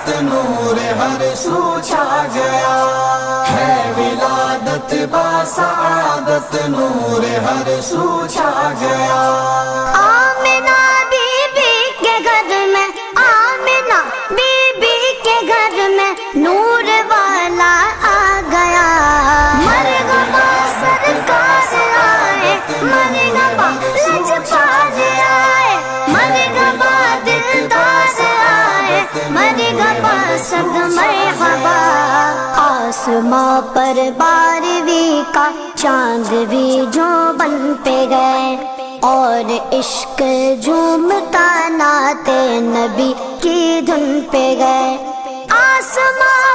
نور ہر سو چھا گیا ہے ولادت با سعادت نور ہر سو چھا گیا آمنہ بی بی کے گھر میں آمنہ بی بی کے گھر میں نور والا آ گیا مرحبا سرکار آئے مرحبا لجپال آئے مرحبا دلدار آئے مرحبا سب مرحبا آسماں پر 12ویں کا چاند بھی جو بن پہ گئے اور عشق جھومتا نعت نبی کی دھن پہ گئے آسماں